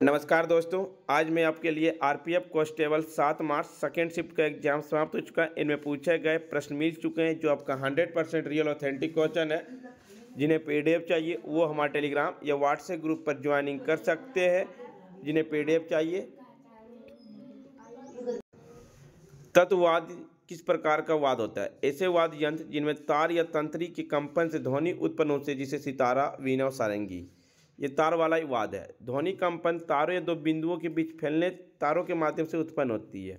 नमस्कार दोस्तों। आज मैं आपके लिए RPF constable 7 March second shift का एग्जाम समाप्त हो चुका है। इनमें पूछे गए प्रश्न मिल चुके हैं जो आपका 100% रियल ऑथेंटिक क्वेश्चन है। जिन्हें पीडीएफ चाहिए वो हमारे टेलीग्राम या व्हाट्सएप ग्रुप पर ज्वाइनिंग कर सकते हैं। जिन्हें पीडीएफ चाहिए। तत्ववाद किस प्रकार का वाद होता है? ऐसे वाद यंत्र जिनमें तार या तंत्री के कंपन से ध्वनि उत्पन्न होती है, जिसे सितारा, वीणा और सारंगी। ये तार वाला ही वाद है। ध्वनि कंपन तारों या दो बिंदुओं के बीच फैलने तारों के माध्यम से उत्पन्न होती है।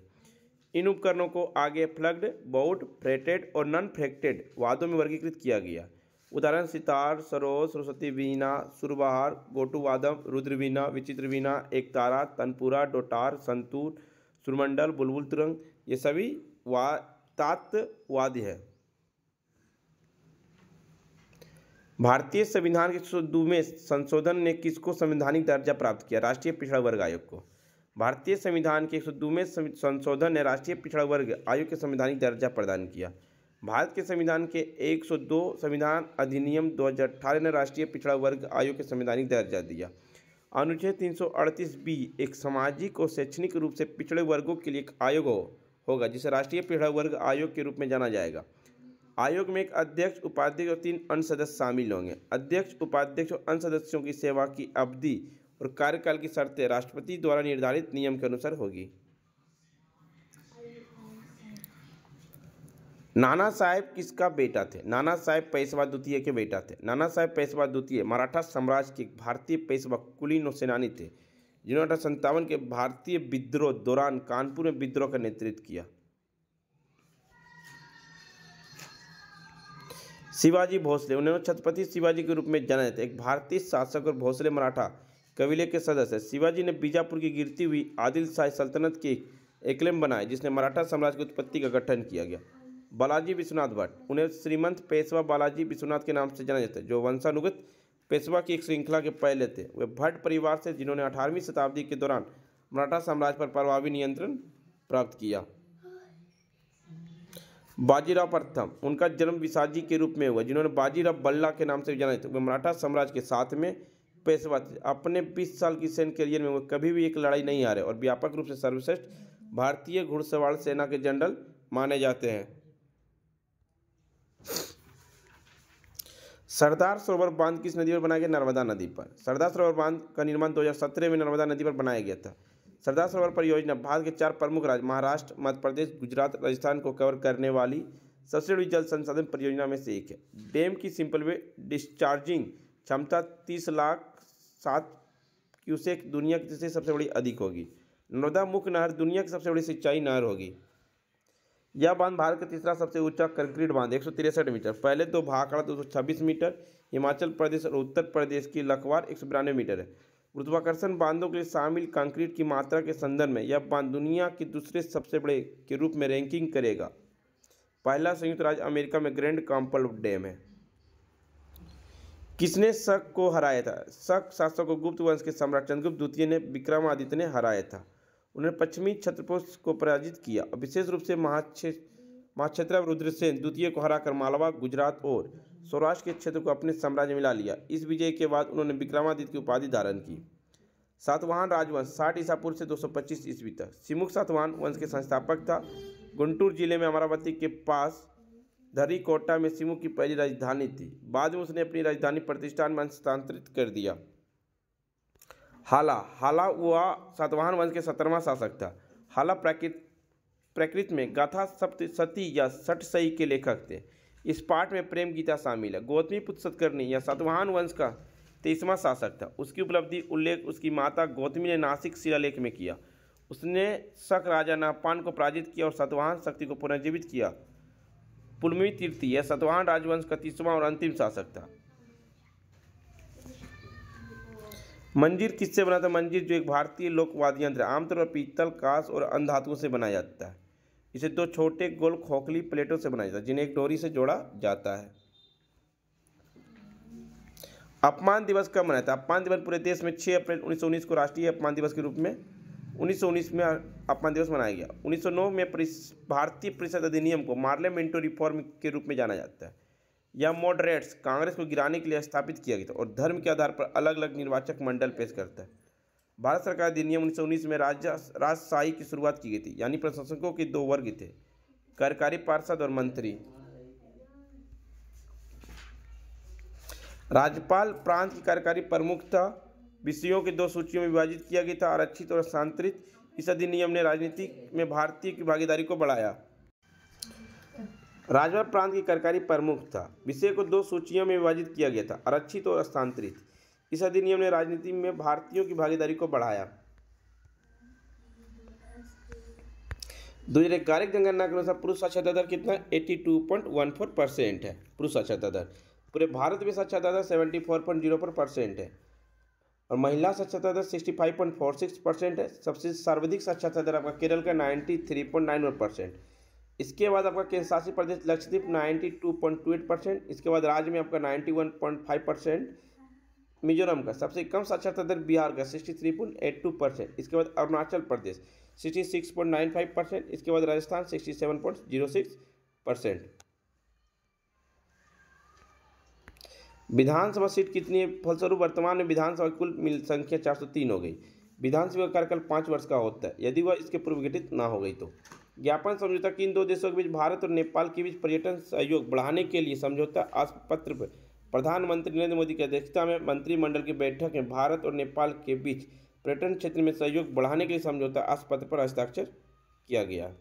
इन उपकरणों को आगे फ्लग्ड, बाउड, फ्रेटेड और नॉन फ्रेटेड वादों में वर्गीकृत किया गया। उदाहरण सितार, सरोद, सरस्वती वीणा, सुरबहार, गोटू वादम, रुद्र वीणा, विचित्र वीणा, एकतारा, तनपुरा, डोटार, संतूर, सुरमंडल, बुलबुल तुरंग। ये सभी तात्वाद्य है। भारतीय संविधान के 102वें संशोधन ने किसको संवैधानिक दर्जा प्राप्त किया? राष्ट्रीय पिछड़ा वर्ग आयोग को। भारतीय संविधान के 102वें संशोधन ने राष्ट्रीय पिछड़ा वर्ग आयोग के संवैधानिक दर्जा प्रदान किया। भारत के संविधान के 102 संविधान अधिनियम 2018 ने राष्ट्रीय पिछड़ा वर्ग आयोग के संवैधानिक दर्जा दिया। अनुच्छेद 338B एक सामाजिक और शैक्षणिक रूप से पिछड़े वर्गों के लिए एक आयोग होगा, जिसे राष्ट्रीय पिछड़ा वर्ग आयोग के रूप में जाना जाएगा। आयोग में एक अध्यक्ष, उपाध्यक्ष और 3 अन्य सदस्य शामिल होंगे। अध्यक्ष, उपाध्यक्ष और अन्य सदस्यों की सेवा की अवधि और कार्यकाल की शर्तें राष्ट्रपति द्वारा निर्धारित नियम के अनुसार होगी। नाना साहेब किसका बेटा थे? नाना साहेब पेशवा द्वितीय के बेटा थे। नाना साहेब पेशवा द्वितीय मराठा साम्राज्य के भारतीय पेशवा कुलीन और सेनानी थे, जिन्होंने 1857 के भारतीय विद्रोह दौरान कानपुर में विद्रोह का नेतृत्व किया। शिवाजी भोसले, उन्हें छत्रपति शिवाजी के रूप में जाना जाता है, एक भारतीय शासक और भोसले मराठा कबीले के सदस्य। शिवाजी ने बीजापुर की गिरती हुई आदिल शाही सल्तनत के एकलम बनाए, जिसने मराठा साम्राज्य की उत्पत्ति का गठन किया गया। बालाजी विश्वनाथ भट्ट, उन्हें श्रीमंत पेशवा बालाजी विश्वनाथ के नाम से जाना जाता है, जो वंशानुगत पेशवा की एक श्रृंखला के पहले थे। वे भट्ट परिवार से, जिन्होंने 18वीं शताब्दी के दौरान मराठा साम्राज्य पर प्रभावी नियंत्रण प्राप्त किया। बाजीराव प्रथम, उनका जन्म विसाजी के रूप में हुआ, जिन्होंने बाजीराव बल्ला के नाम से जाना जाता है। वे मराठा साम्राज्य के 7वें पेशवा थे। अपने 20 साल की सैन्य करियर में वे कभी भी एक लड़ाई नहीं हारे और व्यापक रूप से सर्वश्रेष्ठ भारतीय घुड़सवार सेना के जनरल माने जाते हैं। सरदार सरोवर बांध किस नदी पर बनाया गया? नर्मदा नदी पर। सरदार सरोवर बांध का निर्माण 2017 में नर्मदा नदी पर बनाया गया था। सरदार सरोवर परियोजना भारत के 4 प्रमुख राज्य महाराष्ट्र, मध्य प्रदेश, गुजरात, राजस्थान को कवर करने वाली सबसे बड़ी जल संसाधन परियोजना में से एक है। डैम की सिंपल वे डिस्चार्जिंग क्षमता 30 लाख 7 क्यूसेक दुनिया की तीसरी सबसे बड़ी अधिक होगी। नर्मदा मुख्य नहर दुनिया की सबसे बड़ी सिंचाई नहर होगी। यह बांध भारत का तीसरा सबसे ऊंचा कंक्रीट बांध 163 मीटर। पहले 2 भाखड़ा 226 मीटर, हिमाचल प्रदेश और उत्तर प्रदेश की लखवार 192 मीटर है। गुरुत्वाकर्षण बांधों के लिए शामिल कंक्रीट की मात्रा के संदर्भ में यह बांध दुनिया के दूसरे सबसे बड़े के रूप में रैंकिंग करेगा। पहला संयुक्त राज्य अमेरिका में ग्रैंड काम्पल डैम है। किसने शक को हराया था? शक शासक को गुप्त वंश के सम्राट चंद्रगुप्त द्वितीय ने विक्रमादित्य ने हराया था। उन्होंने पश्चिमी क्षत्रपोष को पराजित किया और विशेष रूप से महाक्षेत्र रुद्रसेन द्वितीय को हराकर मालवा, गुजरात और सौराष्ट्र के क्षेत्र को अपने साम्राज्य में ला लिया। इस विजय के बाद उन्होंने विक्रमादित्य की उपाधि धारण की। सातवाहन राजवंश 60 ईसा पूर्व से 225 ईस्वी तक। सिमुक सातवाहन वंश के संस्थापक था। गुंटूर जिले में अमरावती के पास धरीकोटा में सिमुक की पहली राजधानी थी। बाद में उसने अपनी राजधानी प्रतिष्ठान में हस्तांतरित कर दिया। हाला वह सातवाहन वंश के 17वां शासक था। हाला प्रकृत में गाथा सप्तशती या षट्शती के लेखक थे। इस पाठ में प्रेम गीता शामिल है। गौतमीपुत्र सतकर्णी या सातवाहन वंश का 23वां शासक था। उसकी उपलब्धि उल्लेख उसकी माता गौतमी ने नासिक शिलालेख में किया। उसने शक राजा नहपान को पराजित किया और सातवाहन शक्ति को पुनर्जीवित किया। पुलमी तृतीय यह सातवाहन राजवंश का 30वां और अंतिम शासक था। मंजीर किससे बना था? मंजीर जो एक भारतीय लोक वाद्य यंत्र है, आमतौर पर पीतल, कांस और अन्य धातुओं से बनाया जाता है। इसे 2 छोटे गोल खोखली प्लेटों से बनाया जाता है, जिन्हें एक डोरी से जोड़ा जाता है। अपमान दिवस कब मनाया था? अपमान दिवस पूरे देश में 6 अप्रैल 1919 को राष्ट्रीय अपमान दिवस के रूप में 1919 में अपमान दिवस मनाया गया। 1909 में भारतीय परिषद अधिनियम को पार्लियामेंट्री रिफॉर्म के रूप में जाना जाता है। यह मॉडरेट्स कांग्रेस को गिराने के लिए स्थापित किया गया था और धर्म के आधार पर अलग अलग निर्वाचक मंडल पेश करता है। भारत सरकार अधिनियम 1919 में राजशाही की शुरुआत की गई थी, यानी प्रशासकों के दो वर्ग थे, कार्यकारी पार्षद और मंत्री। राज्यपाल प्रांत की कार्यकारी प्रमुख था। विषयों के दो सूचियों में विभाजित किया गया था, आरक्षित और स्थानांतरित। इस अधिनियम ने राजनीति में भारतीय की भागीदारी को बढ़ाया। राज्यपाल प्रांत की कार्यकारी प्रमुख था। विषय को दो सूचियों में विभाजित किया गया था, आरक्षित और स्थानांतरित। इस अधिनियम ने राजनीति में भारतीयों की भागीदारी को बढ़ाया। 2011 की जनगणना के अनुसार पुरुष साक्षरता दर कितना 82.14% है। पुरुष साक्षरता दर पूरे भारत में साक्षरता दर 74.04% है और महिला साक्षरता दर 65.46% है। सबसे सर्वाधिक साक्षरता दर आपका केरल का 93.91%। इसके बाद आपका केंद्र शासित प्रदेश लक्षद्वीप 92.28%। इसके बाद राज्य में आपका 91.5%। मिजोरम का सबसे कम साक्षरता दर बिहार का 63.82%। इसके बाद अरुणाचल प्रदेश 66.95%। इसके बाद राजस्थान 67.06%। विधानसभा सीट कितनी है? फलस्वरूप वर्तमान में विधानसभा की कुल मिल संख्या 403 हो गई। विधानसभा का कार्यकाल 5 वर्ष का होता है यदि वह इसके पूर्व गठित ना हो गई तो। ज्ञापन समझौता किन दो देशों के बीच भारत और नेपाल के बीच पर्यटन सहयोग बढ़ाने के लिए समझौता आशय-पत्र पर प्रधानमंत्री नरेंद्र मोदी की अध्यक्षता में मंत्रिमंडल की बैठक में भारत और नेपाल के बीच पर्यटन क्षेत्र में सहयोग बढ़ाने के लिए समझौता आशय-पत्र पर हस्ताक्षर किया गया।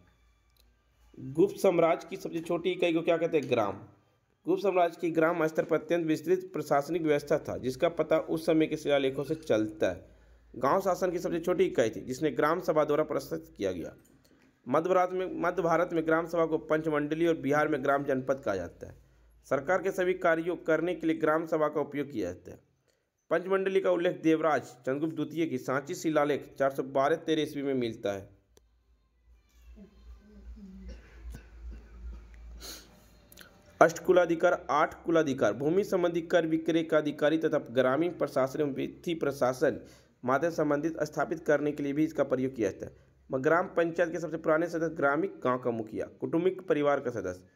गुप्त साम्राज्य की सबसे छोटी इकाई को क्या कहते हैं? ग्राम। गुप्त साम्राज्य की ग्राम स्तर पर अत्यंत विस्तृत प्रशासनिक व्यवस्था था जिसका पता उस समय के शिलालेखों से चलता है। गांव शासन की सबसे छोटी इकाई थी जिसने ग्राम सभा द्वारा प्रस्तुत किया गया। मध्य भारत में ग्राम सभा को पंचमंडली और बिहार में ग्राम जनपद कहा जाता है। सरकार के सभी कार्यों करने के लिए ग्राम सभा का उपयोग किया जाता है। पंचमंडली का उल्लेख देवराज चंद्रगुप्त द्वितीय की सांची शिलालेख 412-13 ईस्वी में मिलता है। अष्टकुलाधिकार 8 कुलाधिकार भूमि संबंधी कर विक्रय का अधिकारी तथा ग्रामीण प्रशासन एवं वित्तीय प्रशासन माध्यम संबंधित स्थापित करने के लिए भी इसका प्रयोग किया जाता है। ग्राम पंचायत के सबसे पुराने सदस्य ग्रामीण गांव का मुखिया कुटुंबिक परिवार का सदस्य।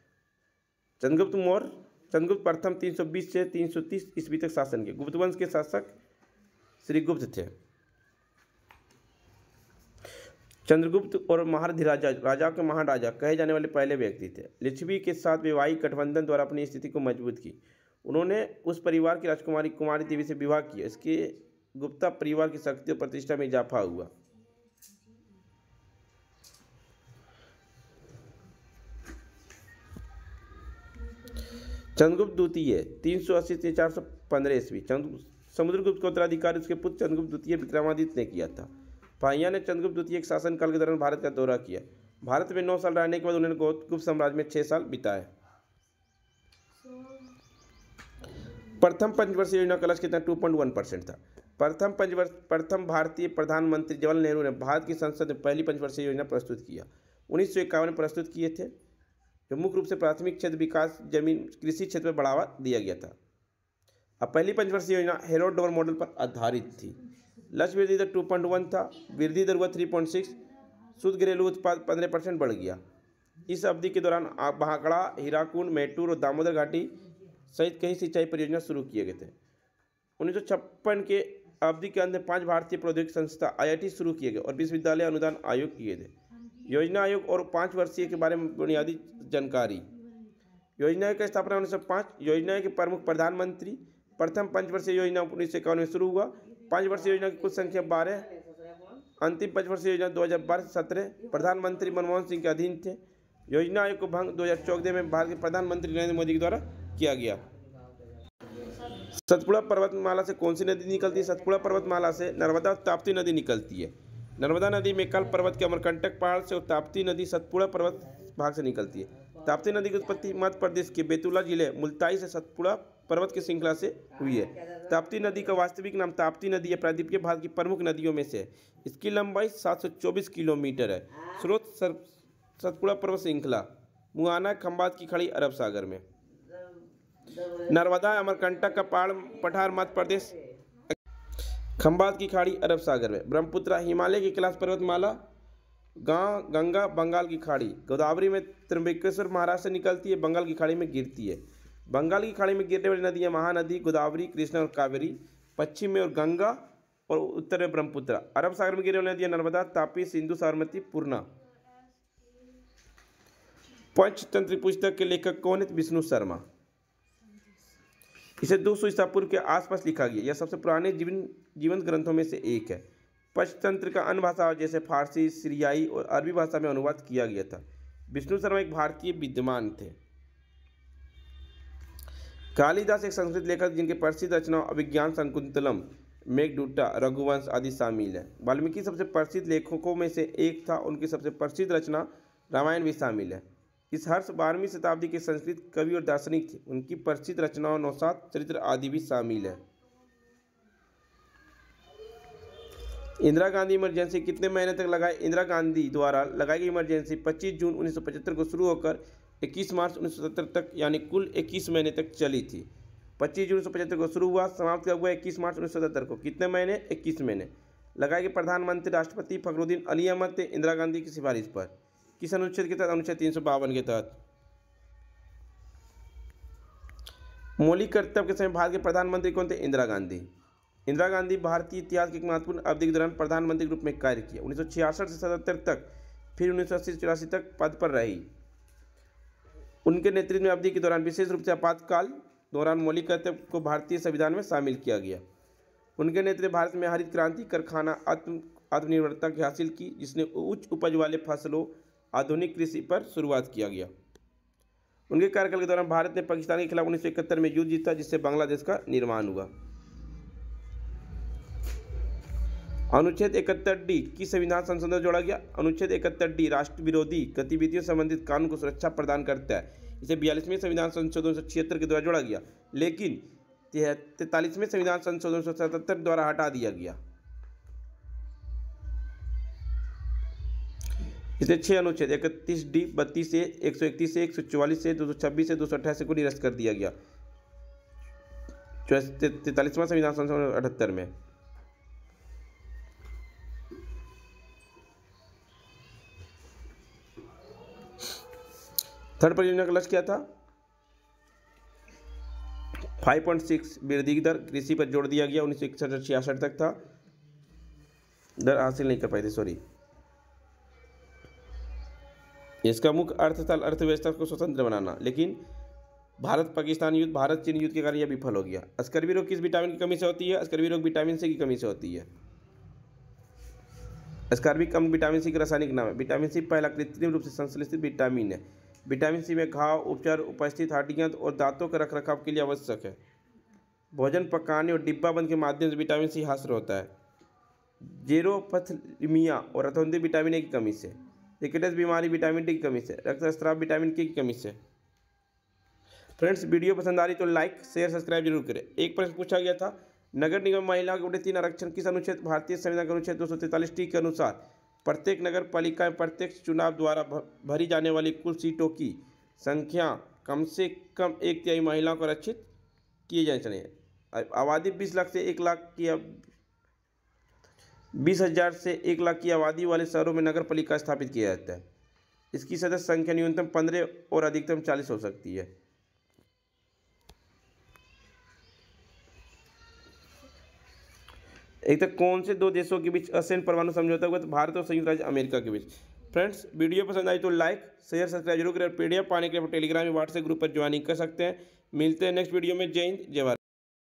चंद्रगुप्त प्रथम 320 से 330 ईस्वी तक शासन किए। गुप्त वंश के शासक श्रीगुप्त थे। चंद्रगुप्त और महारधिराज राजाओं के महाराजा कहे जाने वाले पहले व्यक्ति थे। लिच्छवी के साथ वैवाहिक गठबंधन द्वारा अपनी स्थिति को मजबूत की। उन्होंने उस परिवार की राजकुमारी कुमारी देवी से विवाह किया। इसके गुप्ता परिवार की शक्ति और प्रतिष्ठा में इजाफा हुआ। चंद्रगुप्त द्वितीय 380 से 415 ईस्वी। समुद्रगुप्त का उत्तराधिकारी उसके पुत्र चंद्रगुप्त द्वितीय विक्रमादित्य ने किया था। पाहिया ने चंद्रगुप्त द्वितीय के शासनकाल के दौरान भारत का दौरा किया। भारत में 9 साल रहने के बाद उन्होंने गुप्त साम्राज्य में 6 साल बिताए। प्रथम पंचवर्षीय योजना का लक्ष्य कितना 2.1% था। प्रथम भारतीय प्रधानमंत्री जवाहरलाल नेहरू ने भारत की संसद में पहली पंचवर्षीय योजना प्रस्तुत किया। 1951 में प्रस्तुत किए थे, जो मुख्य रूप से प्राथमिक क्षेत्र विकास जमीन कृषि क्षेत्र में बढ़ावा दिया गया था। अब पहली पंचवर्षीय योजना हेरोल्ड डोवर मॉडल पर आधारित थी। लक्ष्य वृद्धि दर 2.1 था, वृद्धि दर हुआ 3.6, शुद्ध घरेलू उत्पाद 15% बढ़ गया। इस अवधि के दौरान भाखड़ा, हीराकुंड, मैटूर और दामोदर घाटी सहित कई सिंचाई परियोजना शुरू किए गए थे। 1956 के अवधि के अंत में 5 भारतीय प्रौद्योगिकी संस्था IIT शुरू किए गए और विश्वविद्यालय अनुदान आयोग किए थे। योजना आयोग और 5 वर्षीय के बारे में बुनियादी जानकारी। योजना आयोग की स्थापना 1905। योजना के प्रमुख प्रधानमंत्री। प्रथम पंचवर्षीय योजना 1951 में शुरू हुआ। 5 वर्षीय योजना की कुल संख्या 12। अंतिम पंचवर्षीय योजना 2012 से 17 प्रधानमंत्री मनमोहन सिंह के अधीन थे। योजना आयोग को भंग 2014 में भारत के प्रधानमंत्री नरेंद्र मोदी के द्वारा किया गया। सतपुड़ा पर्वतमाला से कौन सी नदी निकलती है? सतपुड़ा पर्वतमाला से नर्मदा ताप्ती नदी निकलती है। नर्मदा नदी मेकाल पर्वत के अमरकंटक पहाड़ से और ताप्ती नदी सतपुड़ा पर्वत भाग से निकलती है। ताप्ती नदी की उत्पत्ति मध्य प्रदेश के बेतुला जिले मुल्ताई से सतपुड़ा पर्वत की श्रृंखला से हुई है। ताप्ती नदी का वास्तविक नाम ताप्ती नदी है, प्रायद्वीपीय भारत की प्रमुख नदियों में से है। इसकी लंबाई 724 किलोमीटर है। स्रोत सतपुड़ा पर्वत श्रृंखला मुआना खंबात की खाड़ी अरब सागर में। नर्मदा अमरकंटक का पठार मध्य प्रदेश, खंबात की खाड़ी अरब सागर में। ब्रह्मपुत्र हिमालय की कैलाश पर्वतमाला, गंगा बंगाल की खाड़ी। गोदावरी में त्र्यंबकेश्वर महाराष्ट्र से निकलती है, बंगाल की खाड़ी में गिरती है। बंगाल की खाड़ी में गिरने वाली नदियाँ महानदी, गोदावरी, कृष्णा और कावेरी। पश्चिम में और गंगा और उत्तर में ब्रह्मपुत्र। अरब सागर में गिरने वाली नदियां नर्मदा, तापी, सिंधु, साबरमती, पूर्णा। पंचतंत्र पुस्तक के लेखक कौन है? विष्णु शर्मा। इसे 200 ईसा पूर्व के आसपास लिखा गया। यह सबसे पुराने जीवंत ग्रंथों में से एक है। पंचतंत्र का अन्य भाषा जैसे फारसी, सीरियाई और अरबी भाषा में अनुवाद किया गया था। विष्णु शर्मा एक भारतीय विद्वान थे। कालिदास एक संस्कृत लेखक जिनके प्रसिद्ध रचना अभिज्ञान शाकुंतलम, मेघदूतम, रघुवंश आदि शामिल है। वाल्मीकि सबसे प्रसिद्ध लेखकों में से एक था। उनकी सबसे प्रसिद्ध रचना रामायण भी शामिल है। इस हर्ष 12वीं शताब्दी के संस्कृत कवि और दार्शनिक थे। उनकी प्रसिद्ध रचनाओं नौशाद चरित्र आदि भी शामिल है। इंदिरा गांधी इमरजेंसी कितने महीने तक लगाई? इंदिरा गांधी द्वारा लगाई गई इमरजेंसी 25 जून 1975 को शुरू होकर 21 मार्च 1970 तक यानी कुल 21 महीने तक चली थी। 25 जून 1975 को शुरू हुआ, समाप्त कब हुआ? 21 मार्च 1970 को। कितने महीने? 21 महीने। लगाए गए प्रधानमंत्री राष्ट्रपति फखरुद्दीन अली अहमद थे इंदिरा गांधी की सिफारिश पर। किस अनुच्छेद के तहत? अनुच्छेद 352 के तहत। मौलिक कर्तव्य के समय भारत के प्रधानमंत्री कौन थे? इंदिरा गांधी। इंदिरा गांधी भारतीय इतिहास की एक महत्वपूर्ण अवधि के दौरान प्रधानमंत्री के रूप में कार्य किया। 1966 से 77 तक, फिर 1980 से 84 तक पद पर रही। उनके नेतृत्व में अवधि के दौरान विशेष रूप से आपातकाल दौरान मौलिक कर्तव्य को भारतीय संविधान में शामिल किया गया। उनके नेतृत्व में भारत में हरित क्रांति, कारखाना आत्मनिर्भरता की हासिल की, जिसने उच्च उपज वाले फसलों, आधुनिक कृषि पर शुरुआत किया गया। उनके कार्यकाल के दौरान भारत ने पाकिस्तान के खिलाफ 1971 में युद्ध जीता, जिससे बांग्लादेश का निर्माण हुआ। अनुच्छेद 71D की संविधान संशोधन जोड़ा गया। अनुच्छेद 71D राष्ट्र विरोधी गतिविधियों संबंधित कानून को सुरक्षा प्रदान करता है। इसे 42वें संविधान संशोधन 1976 के द्वारा जोड़ा गया, लेकिन 43वें संविधान संशोधन 1977 द्वारा हटा दिया गया। इसे 6 अनुच्छेद 31D, 32A, 131A, 144A, 226A, 228A को निरस्त कर दिया गया 43वां संविधान संशोधन 78 में। थर्ड परियोजना का लक्ष्य क्या था? 5.6 वृद्धि दर कृषि पर जोड़ दिया गया। 1961 से 66 तक था, दर हासिल नहीं कर पाए थे, सॉरी। इसका मुख्य अर्थ था अर्थव्यवस्था को स्वतंत्र बनाना, लेकिन भारत पाकिस्तान युद्ध, भारत चीन युद्ध के कारण यह विफल हो गया। स्कर्वी रोग किस विटामिन की कमी से होती है? स्कर्वी रोग विटामिन सी की कमी से होती है। स्कर्वी कम विटामिन सी का रासायनिक नाम है। विटामिन सी पहला कृत्रिम रूप से संश्लेषित विटामिन है। विटामिन सी में घाव उपचार, उपस्थित हड्डियां और दांतों के रखरखाव के लिए आवश्यक है। भोजन पकाने और डिब्बाबंद के माध्यम से विटामिन सी हासिल होता है। जेरोपथलीमिया और रतौंधी विटामिन ए की कमी से। रिकेटस बीमारी विटामिन डी की कमी से। रक्तस्राव विटामिन के की कमी से। फ्रेंड्स, वीडियो पसंद आ रही तो लाइक, शेयर, सब्सक्राइब जरूर करें। एक प्रश्न पूछा गया था, नगर निगम महिला के 3 आरक्षण किस अनुच्छेद? भारतीय संविधान के अनुच्छेद 243T के अनुसार प्रत्येक नगर पालिका में प्रत्यक्ष चुनाव द्वारा भरी जाने वाली कुल सीटों की संख्या कम से कम 1/3 महिलाओं को आरक्षित किए जाने चाहिए। आबादी 20 लाख से 1 लाख की 20,000 से 1 लाख की आबादी वाले शहरों में नगर पालिका स्थापित किया जाता है। इसकी सदस्य संख्या न्यूनतम 15 और अधिकतम 40 हो सकती है। एक तक कौन से 2 देशों के बीच असैन्य परमाणु समझौता हुआ? तो भारत और संयुक्त राज्य अमेरिका के बीच। फ्रेंड्स, वीडियो पसंद आई तो लाइक, शेयर, सब्सक्राइब जरूर करें। PDF पाने के लिए टेलीग्राम या व्हाट्सएप ग्रुप पर ज्वाइनिंग कर सकते हैं। मिलते हैं नेक्स्ट वीडियो में। जय हिंद, जय भारत।